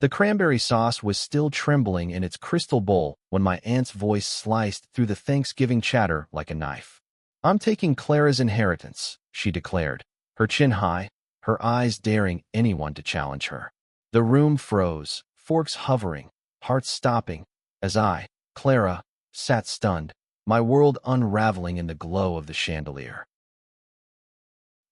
The cranberry sauce was still trembling in its crystal bowl when my aunt's voice sliced through the Thanksgiving chatter like a knife. "I'm taking Clara's inheritance," she declared, her chin high, her eyes daring anyone to challenge her. The room froze, forks hovering, hearts stopping, as I, Clara, sat stunned, my world unraveling in the glow of the chandelier.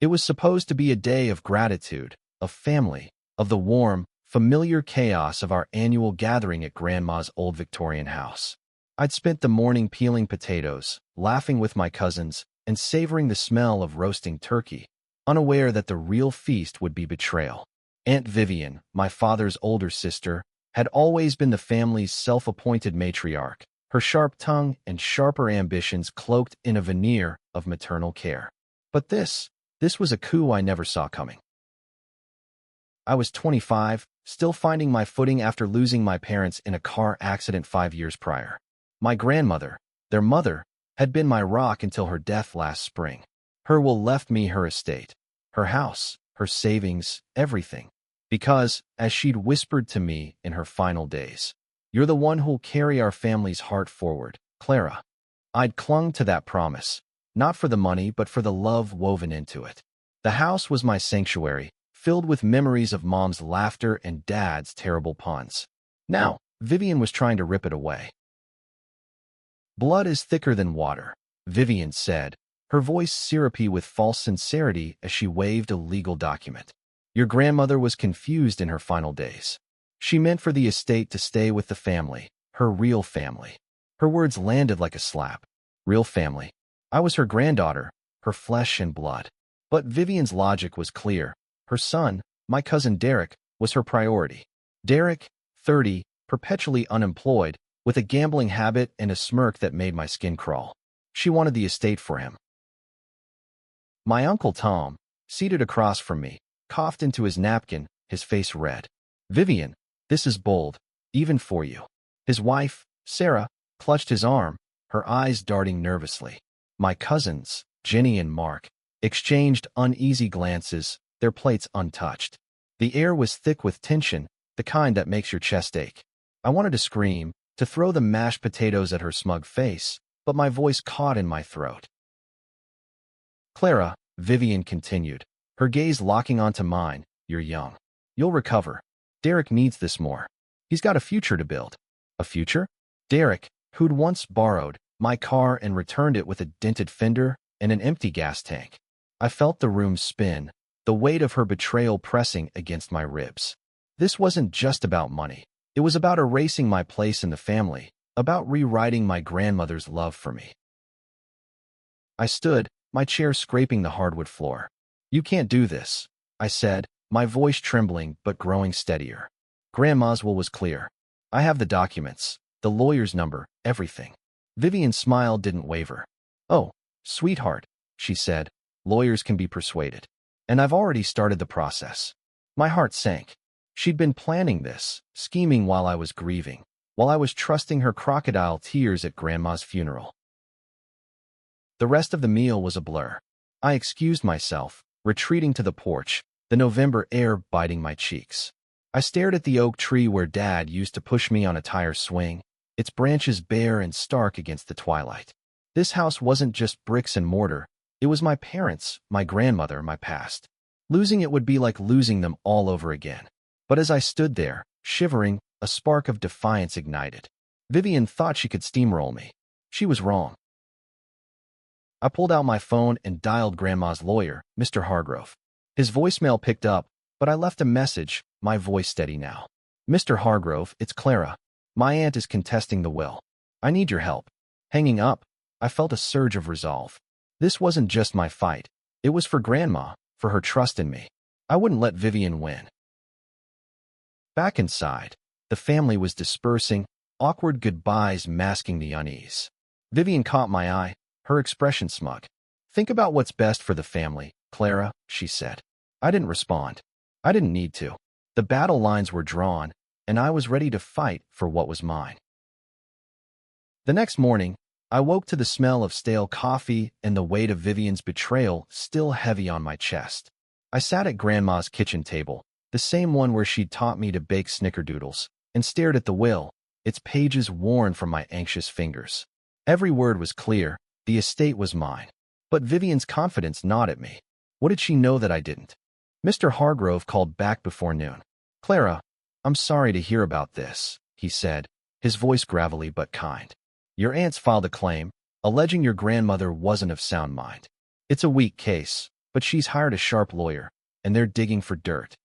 It was supposed to be a day of gratitude, of family, of the warm, familiar chaos of our annual gathering at Grandma's old Victorian house. I'd spent the morning peeling potatoes, laughing with my cousins, and savoring the smell of roasting turkey, unaware that the real feast would be betrayal. Aunt Vivian, my father's older sister, had always been the family's self-appointed matriarch, her sharp tongue and sharper ambitions cloaked in a veneer of maternal care. But this was a coup I never saw coming. I was 25, still finding my footing after losing my parents in a car accident 5 years prior. My grandmother, their mother, had been my rock until her death last spring. Her will left me her estate, her house, her savings, everything. Because, as she'd whispered to me in her final days, "You're the one who'll carry our family's heart forward, Clara." I'd clung to that promise, not for the money but for the love woven into it. The house was my sanctuary, filled with memories of Mom's laughter and Dad's terrible puns. Now, Vivian was trying to rip it away. "Blood is thicker than water," Vivian said, her voice syrupy with false sincerity as she waved a legal document. "Your grandmother was confused in her final days. She meant for the estate to stay with the family, her real family." Her words landed like a slap. Real family. I was her granddaughter, her flesh and blood. But Vivian's logic was clear. Her son, my cousin Derek, was her priority. Derek, 30, perpetually unemployed, with a gambling habit and a smirk that made my skin crawl. She wanted the estate for him. My Uncle Tom, seated across from me, coughed into his napkin, his face red. "Vivian, this is bold, even for you." His wife, Sarah, clutched his arm, her eyes darting nervously. My cousins, Jenny and Mark, exchanged uneasy glances, their plates untouched. The air was thick with tension, the kind that makes your chest ache. I wanted to scream, to throw the mashed potatoes at her smug face, but my voice caught in my throat. "Clara," Vivian continued, her gaze locking onto mine, "you're young. You'll recover. Derek needs this more. He's got a future to build." A future? Derek, who'd once borrowed my car and returned it with a dented fender and an empty gas tank. I felt the room spin, the weight of her betrayal pressing against my ribs. This wasn't just about money. It was about erasing my place in the family, about rewriting my grandmother's love for me. I stood, my chair scraping the hardwood floor. "You can't do this," I said, my voice trembling but growing steadier. Grandma's will was clear. "I have the documents, the lawyer's number, everything." Vivian's smile didn't waver. "Oh, sweetheart," she said, "lawyers can be persuaded. And I've already started the process." My heart sank. She'd been planning this, scheming while I was grieving, while I was trusting her crocodile tears at Grandma's funeral. The rest of the meal was a blur. I excused myself, retreating to the porch, the November air biting my cheeks. I stared at the oak tree where Dad used to push me on a tire swing, its branches bare and stark against the twilight. This house wasn't just bricks and mortar. It was my parents, my grandmother, my past. Losing it would be like losing them all over again. But as I stood there, shivering, a spark of defiance ignited. Vivian thought she could steamroll me. She was wrong. I pulled out my phone and dialed Grandma's lawyer, Mr. Hargrove. His voicemail picked up, but I left a message, my voice steady now. "Mr. Hargrove, it's Clara. My aunt is contesting the will. I need your help." Hanging up, I felt a surge of resolve. This wasn't just my fight. It was for Grandma, for her trust in me. I wouldn't let Vivian win. Back inside, the family was dispersing, awkward goodbyes masking the unease. Vivian caught my eye, her expression smug. "Think about what's best for the family, Clara," she said. I didn't respond. I didn't need to. The battle lines were drawn, and I was ready to fight for what was mine. The next morning, I woke to the smell of stale coffee and the weight of Vivian's betrayal still heavy on my chest. I sat at Grandma's kitchen table, the same one where she'd taught me to bake snickerdoodles, and stared at the will, its pages worn from my anxious fingers. Every word was clear. The estate was mine. But Vivian's confidence gnawed at me. What did she know that I didn't? Mr. Hargrove called back before noon. "Clara, I'm sorry to hear about this," he said, his voice gravelly but kind. "Your aunt's filed a claim, alleging your grandmother wasn't of sound mind. It's a weak case, but she's hired a sharp lawyer, and they're digging for dirt."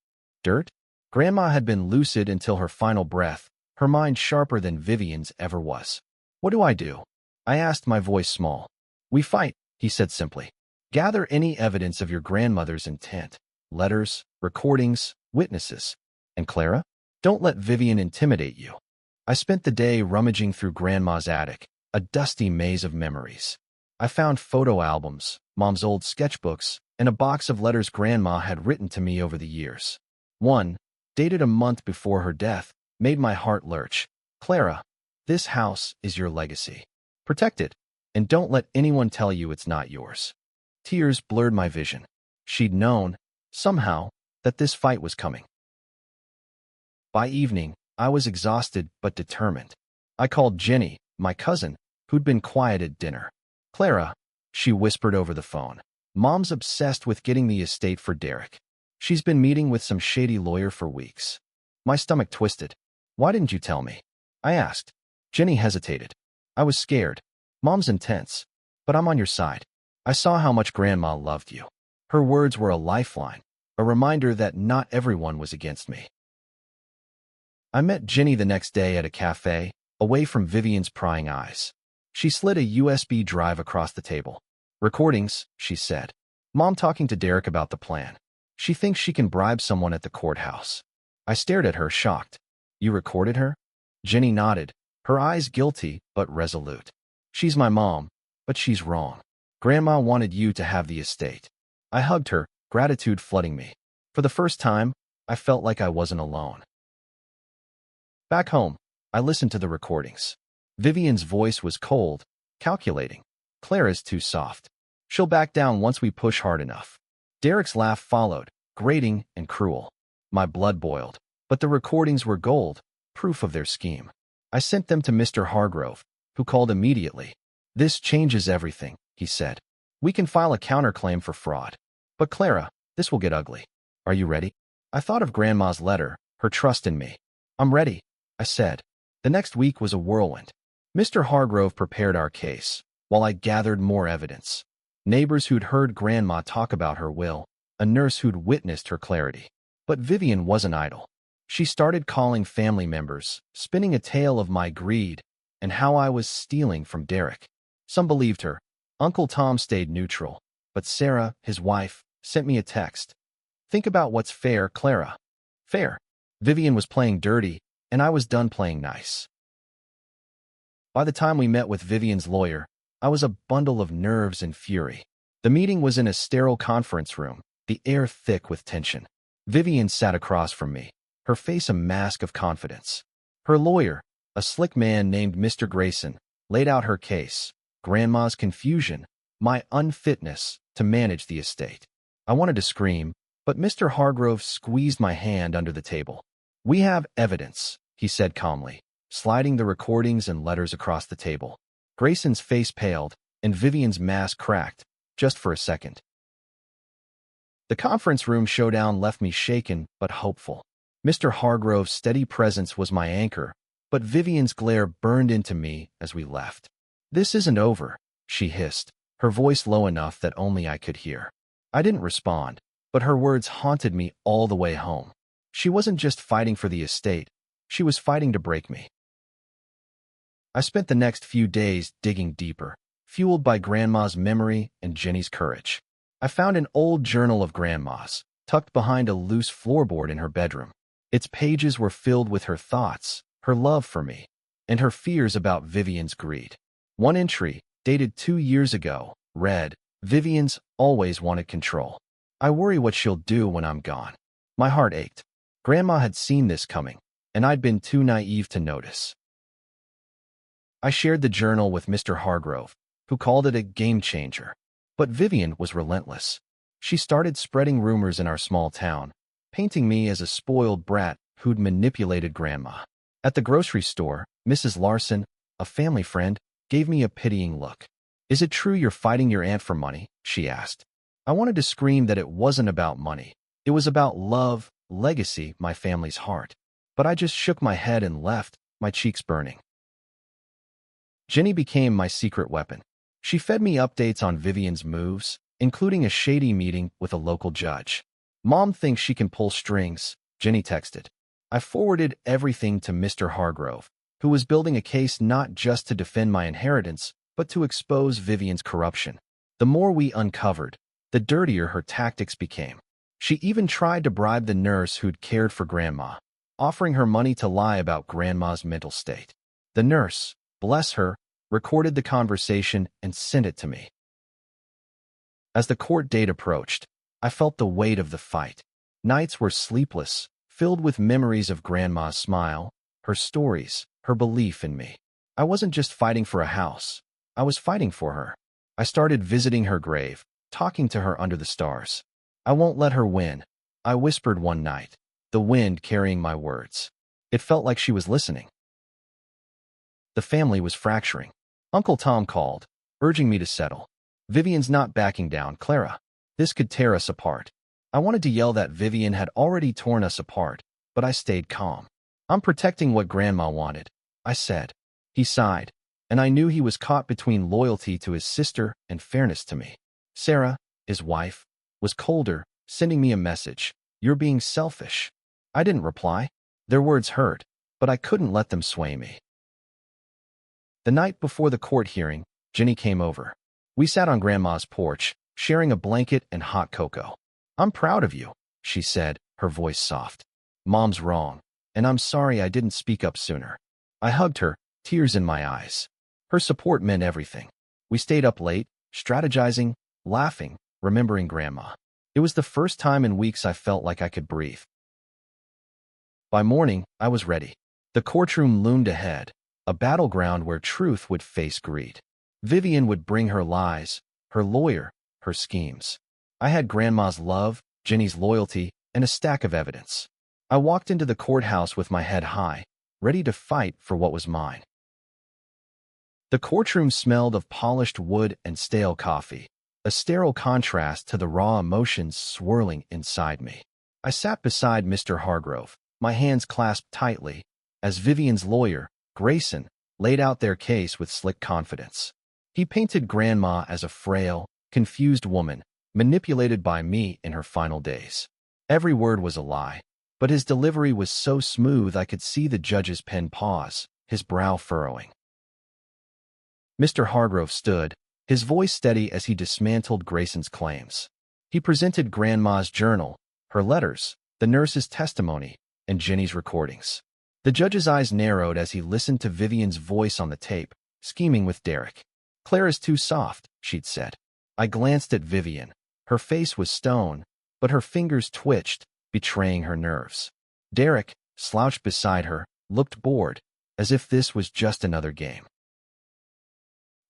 Dirt? Grandma had been lucid until her final breath, her mind sharper than Vivian's ever was. "What do I do?" I asked, my voice small. "We fight," he said simply. "Gather any evidence of your grandmother's intent. Letters, recordings, witnesses. And Clara, don't let Vivian intimidate you." I spent the day rummaging through Grandma's attic, a dusty maze of memories. I found photo albums, Mom's old sketchbooks, and a box of letters Grandma had written to me over the years. One, dated a month before her death, made my heart lurch. "Clara, this house is your legacy. Protect it, and don't let anyone tell you it's not yours." Tears blurred my vision. She'd known, somehow, that this fight was coming. By evening, I was exhausted but determined. I called Jenny, my cousin, who'd been quiet at dinner. "Clara," she whispered over the phone, "Mom's obsessed with getting the estate for Derek. She's been meeting with some shady lawyer for weeks." My stomach twisted. "Why didn't you tell me?" I asked. Jenny hesitated. "I was scared. Mom's intense, but I'm on your side. I saw how much Grandma loved you." Her words were a lifeline, a reminder that not everyone was against me. I met Jenny the next day at a cafe, away from Vivian's prying eyes. She slid a USB drive across the table. "Recordings," she said. "Mom talking to Derek about the plan. She thinks she can bribe someone at the courthouse." I stared at her, shocked. "You recorded her?" Jenny nodded, her eyes guilty but resolute. "She's my mom, but she's wrong. Grandma wanted you to have the estate." I hugged her, gratitude flooding me. For the first time, I felt like I wasn't alone. Back home, I listened to the recordings. Vivian's voice was cold, calculating. Clara's too soft. She'll back down once we push hard enough. Derek's laugh followed, grating and cruel. My blood boiled, but the recordings were gold, proof of their scheme. I sent them to Mr. Hargrove, who called immediately. "This changes everything," he said. "We can file a counterclaim for fraud. But Clara, this will get ugly. Are you ready?" I thought of Grandma's letter, her trust in me. "I'm ready," I said. The next week was a whirlwind. Mr. Hargrove prepared our case, while I gathered more evidence. Neighbors who'd heard Grandma talk about her will, a nurse who'd witnessed her clarity. But Vivian wasn't idle. She started calling family members, spinning a tale of my greed and how I was stealing from Derek. Some believed her. Uncle Tom stayed neutral, but Sarah, his wife, sent me a text. "Think about what's fair, Clara." Fair. Vivian was playing dirty, and I was done playing nice. By the time we met with Vivian's lawyer, I was a bundle of nerves and fury. The meeting was in a sterile conference room, the air thick with tension. Vivian sat across from me, her face a mask of confidence. Her lawyer, a slick man named Mr. Grayson, laid out her case, Grandma's confusion, my unfitness to manage the estate. I wanted to scream, but Mr. Hargrove squeezed my hand under the table. "We have evidence," he said calmly, sliding the recordings and letters across the table. Grayson's face paled, and Vivian's mask cracked, just for a second. The conference room showdown left me shaken but hopeful. Mr. Hargrove's steady presence was my anchor, but Vivian's glare burned into me as we left. "This isn't over," she hissed, her voice low enough that only I could hear. I didn't respond, but her words haunted me all the way home. She wasn't just fighting for the estate, she was fighting to break me. I spent the next few days digging deeper, fueled by Grandma's memory and Jenny's courage. I found an old journal of Grandma's, tucked behind a loose floorboard in her bedroom. Its pages were filled with her thoughts, her love for me, and her fears about Vivian's greed. One entry, dated 2 years ago, read, "Vivian's always wanted control. I worry what she'll do when I'm gone." My heart ached. Grandma had seen this coming, and I'd been too naive to notice. I shared the journal with Mr. Hargrove, who called it a game changer. But Vivian was relentless. She started spreading rumors in our small town, painting me as a spoiled brat who'd manipulated Grandma. At the grocery store, Mrs. Larson, a family friend, gave me a pitying look. "Is it true you're fighting your aunt for money?" she asked. I wanted to scream that it wasn't about money. It was about love, legacy, my family's heart. But I just shook my head and left, my cheeks burning. Jenny became my secret weapon. She fed me updates on Vivian's moves, including a shady meeting with a local judge. "Mom thinks she can pull strings," Jenny texted. I forwarded everything to Mr. Hargrove, who was building a case not just to defend my inheritance, but to expose Vivian's corruption. The more we uncovered, the dirtier her tactics became. She even tried to bribe the nurse who'd cared for Grandma, offering her money to lie about Grandma's mental state. The nurse, bless her, recorded the conversation and sent it to me. As the court date approached, I felt the weight of the fight. Nights were sleepless, filled with memories of Grandma's smile, her stories, her belief in me. I wasn't just fighting for a house. I was fighting for her. I started visiting her grave, talking to her under the stars. "I won't let her win," I whispered one night, the wind carrying my words. It felt like she was listening. The family was fracturing. Uncle Tom called, urging me to settle. "Vivian's not backing down, Clara. This could tear us apart." I wanted to yell that Vivian had already torn us apart, but I stayed calm. "I'm protecting what Grandma wanted," I said. He sighed, and I knew he was caught between loyalty to his sister and fairness to me. Sarah, his wife, was colder, sending me a message. "You're being selfish." I didn't reply. Their words hurt, but I couldn't let them sway me. The night before the court hearing, Jenny came over. We sat on Grandma's porch, sharing a blanket and hot cocoa. "I'm proud of you," she said, her voice soft. "Mom's wrong, and I'm sorry I didn't speak up sooner." I hugged her, tears in my eyes. Her support meant everything. We stayed up late, strategizing, laughing, remembering Grandma. It was the first time in weeks I felt like I could breathe. By morning, I was ready. The courtroom loomed ahead, a battleground where truth would face greed. Vivian would bring her lies, her lawyer, her schemes. I had Grandma's love, Jenny's loyalty, and a stack of evidence. I walked into the courthouse with my head high, ready to fight for what was mine. The courtroom smelled of polished wood and stale coffee, a sterile contrast to the raw emotions swirling inside me. I sat beside Mr. Hargrove, my hands clasped tightly, as Vivian's lawyer, Grayson, laid out their case with slick confidence. He painted Grandma as a frail, confused woman, manipulated by me in her final days. Every word was a lie, but his delivery was so smooth I could see the judge's pen pause, his brow furrowing. Mr. Hargrove stood, his voice steady as he dismantled Grayson's claims. He presented Grandma's journal, her letters, the nurse's testimony, and Jenny's recordings. The judge's eyes narrowed as he listened to Vivian's voice on the tape, scheming with Derek. "Clara's too soft," she'd said. I glanced at Vivian. Her face was stone, but her fingers twitched, betraying her nerves. Derek, slouched beside her, looked bored, as if this was just another game.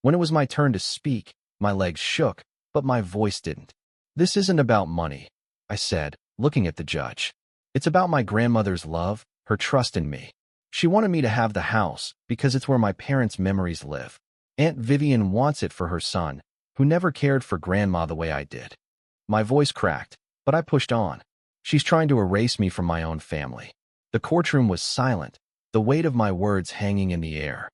When it was my turn to speak, my legs shook, but my voice didn't. "This isn't about money," I said, looking at the judge. "It's about my grandmother's love, her trust in me. She wanted me to have the house because it's where my parents' memories live. Aunt Vivian wants it for her son, who never cared for Grandma the way I did." My voice cracked, but I pushed on. "She's trying to erase me from my own family." The courtroom was silent, the weight of my words hanging in the air.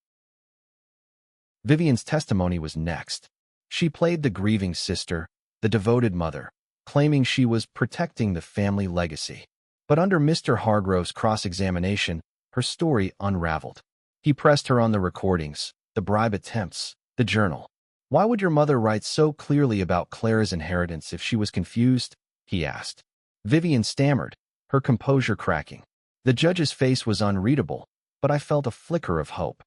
Vivian's testimony was next. She played the grieving sister, the devoted mother, claiming she was protecting the family legacy. But under Mr. Hargrove's cross-examination, her story unraveled. He pressed her on the recordings, the bribe attempts, the journal. "Why would your mother write so clearly about Clara's inheritance if she was confused?" he asked. Vivian stammered, her composure cracking. The judge's face was unreadable, but I felt a flicker of hope.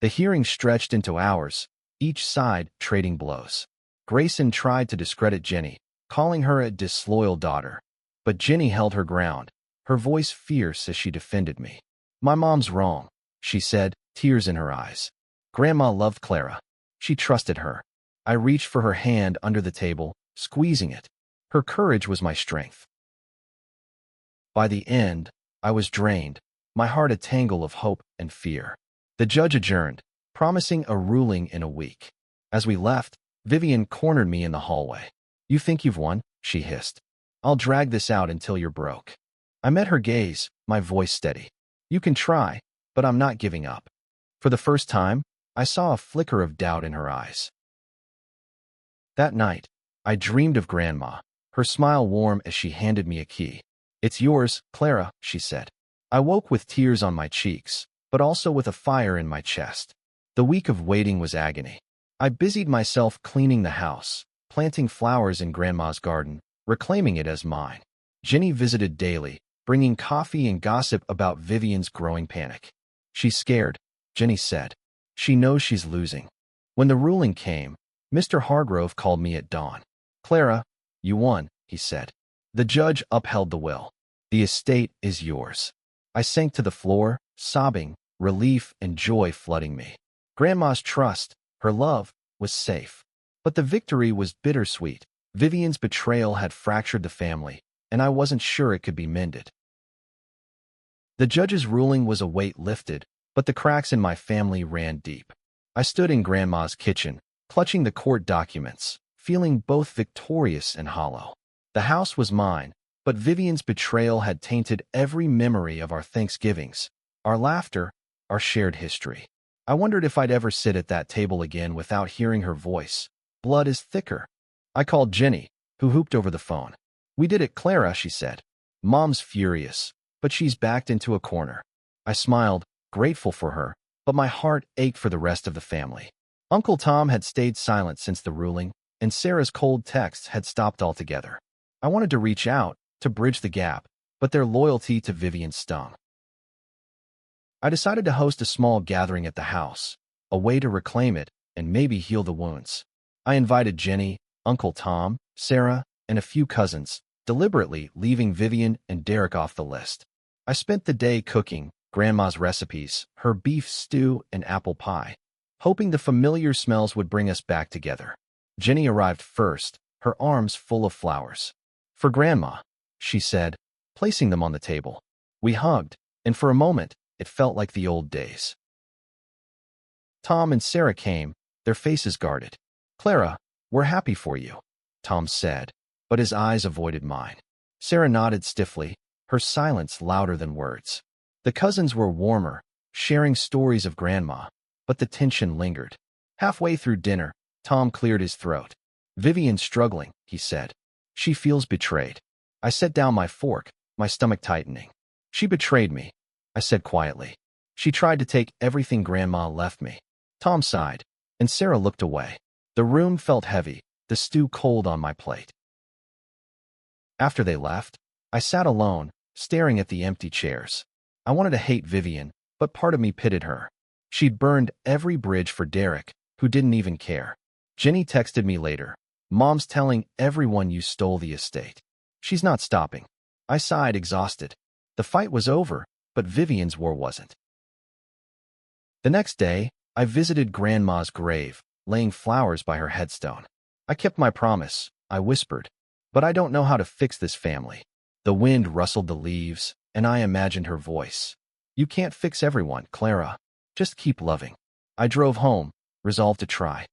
The hearing stretched into hours, each side trading blows. Grayson tried to discredit Jenny, calling her a disloyal daughter. But Jenny held her ground, her voice fierce as she defended me. "My mom's wrong," she said, tears in her eyes. "Grandma loved Clara. She trusted her." I reached for her hand under the table, squeezing it. Her courage was my strength. By the end, I was drained, my heart a tangle of hope and fear. The judge adjourned, promising a ruling in a week. As we left, Vivian cornered me in the hallway. "You think you've won?" she hissed. "I'll drag this out until you're broke." I met her gaze, my voice steady. "You can try, but I'm not giving up." For the first time, I saw a flicker of doubt in her eyes. That night, I dreamed of Grandma, her smile warm as she handed me a key. "It's yours, Clara," she said. I woke with tears on my cheeks, but also with a fire in my chest. The week of waiting was agony. I busied myself cleaning the house, planting flowers in Grandma's garden, reclaiming it as mine. Jenny visited daily, bringing coffee and gossip about Vivian's growing panic. "She's scared," Jenny said. "She knows she's losing." When the ruling came, Mr. Hargrove called me at dawn. "Clara, you won," he said. "The judge upheld the will. The estate is yours." I sank to the floor, sobbing, relief and joy flooding me. Grandma's trust, her love, was safe. But the victory was bittersweet. Vivian's betrayal had fractured the family, and I wasn't sure it could be mended. The judge's ruling was a weight lifted, but the cracks in my family ran deep. I stood in Grandma's kitchen, clutching the court documents, feeling both victorious and hollow. The house was mine, but Vivian's betrayal had tainted every memory of our Thanksgivings, our laughter, our shared history. I wondered if I'd ever sit at that table again without hearing her voice. Blood is thicker. I called Jenny, who whooped over the phone. "We did it, Clara," she said. "Mom's furious, but she's backed into a corner." I smiled, grateful for her, but my heart ached for the rest of the family. Uncle Tom had stayed silent since the ruling, and Sarah's cold texts had stopped altogether. I wanted to reach out, to bridge the gap, but their loyalty to Vivian stung. I decided to host a small gathering at the house, a way to reclaim it and maybe heal the wounds. I invited Jenny, Uncle Tom, Sarah, and a few cousins, deliberately leaving Vivian and Derek off the list. I spent the day cooking Grandma's recipes, her beef stew and apple pie, hoping the familiar smells would bring us back together. Jenny arrived first, her arms full of flowers. "For Grandma," she said, placing them on the table. We hugged, and for a moment, it felt like the old days. Tom and Sarah came, their faces guarded. "Clara, we're happy for you," Tom said, but his eyes avoided mine. Sarah nodded stiffly, her silence louder than words. The cousins were warmer, sharing stories of Grandma, but the tension lingered. Halfway through dinner, Tom cleared his throat. "Vivian's struggling," he said. "She feels betrayed." I set down my fork, my stomach tightening. "She betrayed me," I said quietly. "She tried to take everything Grandma left me." Tom sighed, and Sarah looked away. The room felt heavy, the stew cold on my plate. After they left, I sat alone, staring at the empty chairs. I wanted to hate Vivian, but part of me pitied her. She'd burned every bridge for Derek, who didn't even care. Jenny texted me later. "Mom's telling everyone you stole the estate. She's not stopping." I sighed, exhausted. The fight was over, but Vivian's war wasn't. The next day, I visited Grandma's grave, laying flowers by her headstone. "I kept my promise," I whispered, "but I don't know how to fix this family." The wind rustled the leaves, and I imagined her voice. "You can't fix everyone, Clara. Just keep loving." I drove home, resolved to try.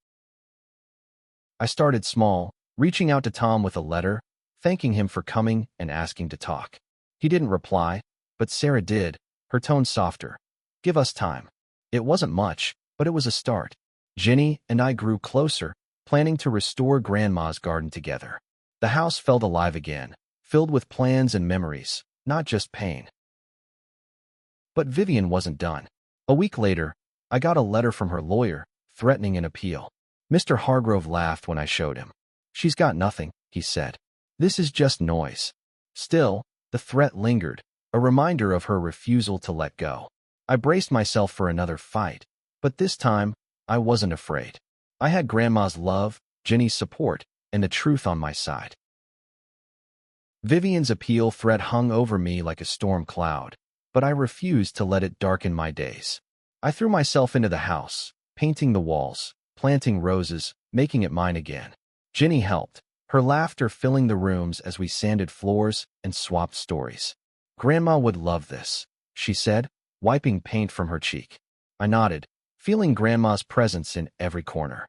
I started small, reaching out to Tom with a letter, thanking him for coming and asking to talk. He didn't reply, but Sarah did, her tone softer. "Give us time." It wasn't much, but it was a start. Jenny and I grew closer, planning to restore Grandma's garden together. The house felt alive again, filled with plans and memories, not just pain. But Vivian wasn't done. A week later, I got a letter from her lawyer, threatening an appeal. Mr. Hargrove laughed when I showed him. "She's got nothing," he said. "This is just noise." Still, the threat lingered, a reminder of her refusal to let go. I braced myself for another fight, but this time, I wasn't afraid. I had Grandma's love, Jenny's support, and the truth on my side. Vivian's appeal threat hung over me like a storm cloud, but I refused to let it darken my days. I threw myself into the house, painting the walls, planting roses, making it mine again. Jenny helped, her laughter filling the rooms as we sanded floors and swapped stories. Grandma would love this, she said, wiping paint from her cheek. I nodded, feeling Grandma's presence in every corner.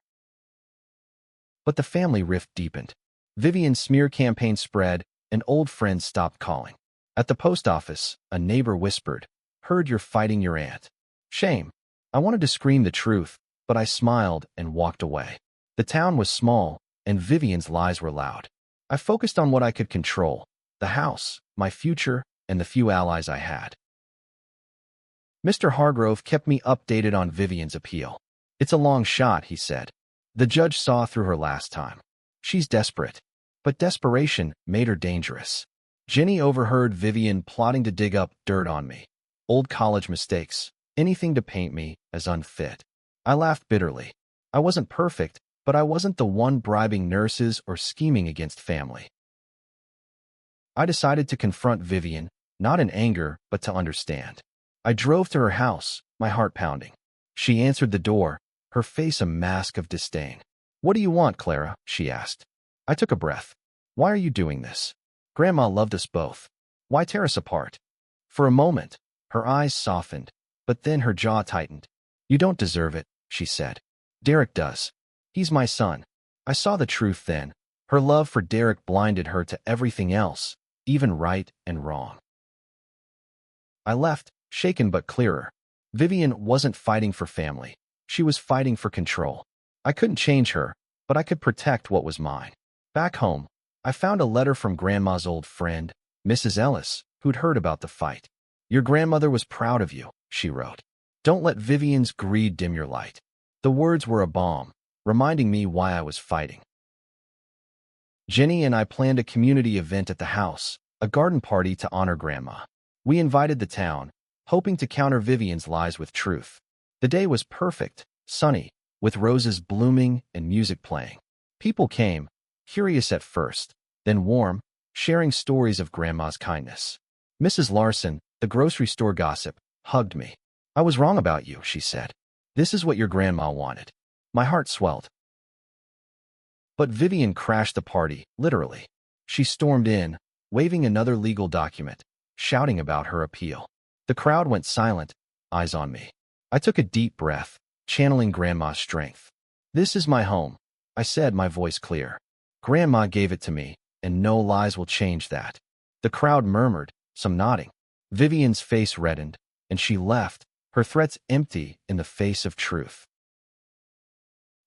But the family rift deepened. Vivian's smear campaign spread, and old friends stopped calling. At the post office, a neighbor whispered, "Heard you're fighting your aunt." Shame. I wanted to scream the truth, but I smiled and walked away. The town was small, and Vivian's lies were loud. I focused on what I could control: the house, my future, and the few allies I had. Mr. Hargrove kept me updated on Vivian's appeal. "It's a long shot," he said. "The judge saw through her last time. She's desperate." But desperation made her dangerous. Jenny overheard Vivian plotting to dig up dirt on me. Old college mistakes, anything to paint me as unfit. I laughed bitterly. I wasn't perfect, but I wasn't the one bribing nurses or scheming against family. I decided to confront Vivian, not in anger, but to understand. I drove to her house, my heart pounding. She answered the door, her face a mask of disdain. "What do you want, Clara?" she asked. I took a breath. "Why are you doing this? Grandma loved us both. Why tear us apart?" For a moment, her eyes softened, but then her jaw tightened. "You don't deserve it," she said. "Derek does. He's my son." I saw the truth then. Her love for Derek blinded her to everything else, even right and wrong. I left, shaken but clearer. Vivian wasn't fighting for family. She was fighting for control. I couldn't change her, but I could protect what was mine. Back home, I found a letter from Grandma's old friend, Mrs. Ellis, who'd heard about the fight. "Your grandmother was proud of you," she wrote. "Don't let Vivian's greed dim your light." The words were a balm, reminding me why I was fighting. Jenny and I planned a community event at the house, a garden party to honor Grandma. We invited the town, hoping to counter Vivian's lies with truth. The day was perfect, sunny, with roses blooming and music playing. People came, curious at first, then warm, sharing stories of Grandma's kindness. Mrs. Larson, the grocery store gossip, hugged me. "I was wrong about you," she said. "This is what your grandma wanted." My heart swelled. But Vivian crashed the party, literally. She stormed in, waving another legal document, shouting about her appeal. The crowd went silent, eyes on me. I took a deep breath, channeling Grandma's strength. "This is my home," I said, my voice clear. "Grandma gave it to me, and no lies will change that." The crowd murmured, some nodding. Vivian's face reddened, and she left, her threats empty in the face of truth.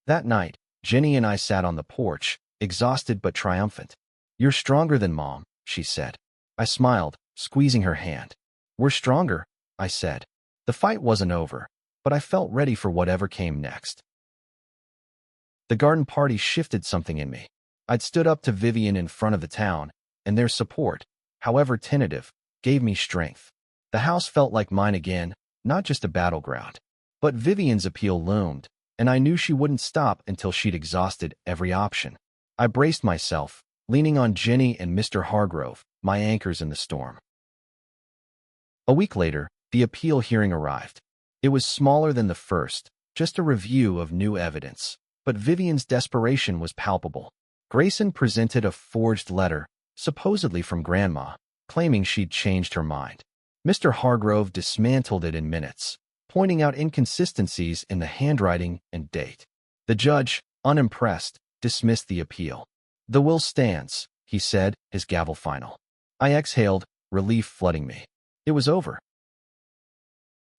That night, Jenny and I sat on the porch, exhausted but triumphant. "You're stronger than Mom," she said. I smiled, squeezing her hand. "We're stronger," I said. The fight wasn't over, but I felt ready for whatever came next. The garden party shifted something in me. I'd stood up to Vivian in front of the town, and their support, however tentative, gave me strength. The house felt like mine again, not just a battleground. But Vivian's appeal loomed, and I knew she wouldn't stop until she'd exhausted every option. I braced myself, leaning on Jenny and Mr. Hargrove, my anchors in the storm. A week later, the appeal hearing arrived. It was smaller than the first, just a review of new evidence. But Vivian's desperation was palpable. Grayson presented a forged letter, supposedly from Grandma, claiming she'd changed her mind. Mr. Hargrove dismantled it in minutes, pointing out inconsistencies in the handwriting and date. The judge, unimpressed, dismissed the appeal. "The will stands," he said, his gavel final. I exhaled, relief flooding me. It was over.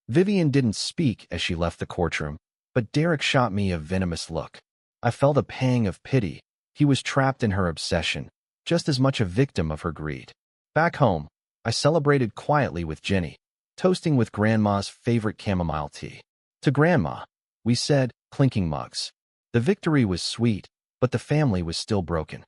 Vivian didn't speak as she left the courtroom, but Derek shot me a venomous look. I felt a pang of pity. He was trapped in her obsession, just as much a victim of her greed. Back home, I celebrated quietly with Jenny, toasting with Grandma's favorite chamomile tea. To Grandma, we said, clinking mugs. The victory was sweet, but the family was still broken.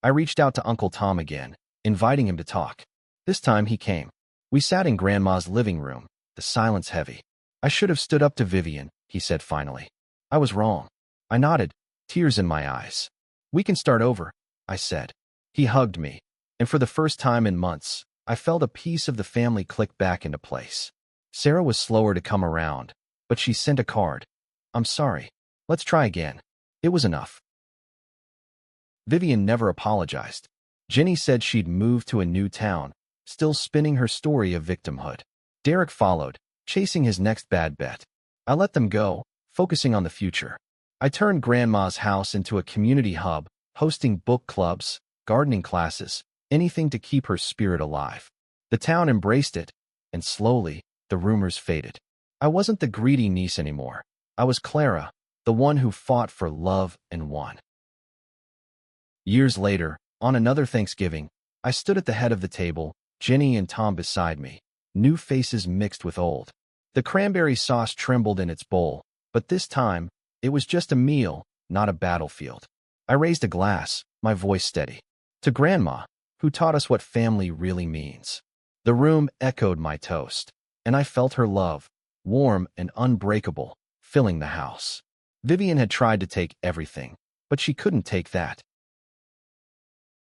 I reached out to Uncle Tom again, inviting him to talk. This time he came. We sat in Grandma's living room, the silence heavy. "I should have stood up to Vivian," he said finally. "I was wrong." I nodded, tears in my eyes. "We can start over," I said. He hugged me, and for the first time in months, I felt a piece of the family click back into place. Sarah was slower to come around, but she sent a card. "I'm sorry. Let's try again." It was enough. Vivian never apologized. Jenny said she'd moved to a new town, still spinning her story of victimhood. Derek followed, chasing his next bad bet. I let them go, focusing on the future. I turned Grandma's house into a community hub, hosting book clubs, gardening classes, anything to keep her spirit alive. The town embraced it, and slowly, the rumors faded. I wasn't the greedy niece anymore. I was Clara, the one who fought for love and won. Years later, on another Thanksgiving, I stood at the head of the table, Jenny and Tom beside me, new faces mixed with old. The cranberry sauce trembled in its bowl, but this time, it was just a meal, not a battlefield. I raised a glass, my voice steady. To Grandma, who taught us what family really means. The room echoed my toast, and I felt her love, warm and unbreakable, filling the house. Vivian had tried to take everything, but she couldn't take that.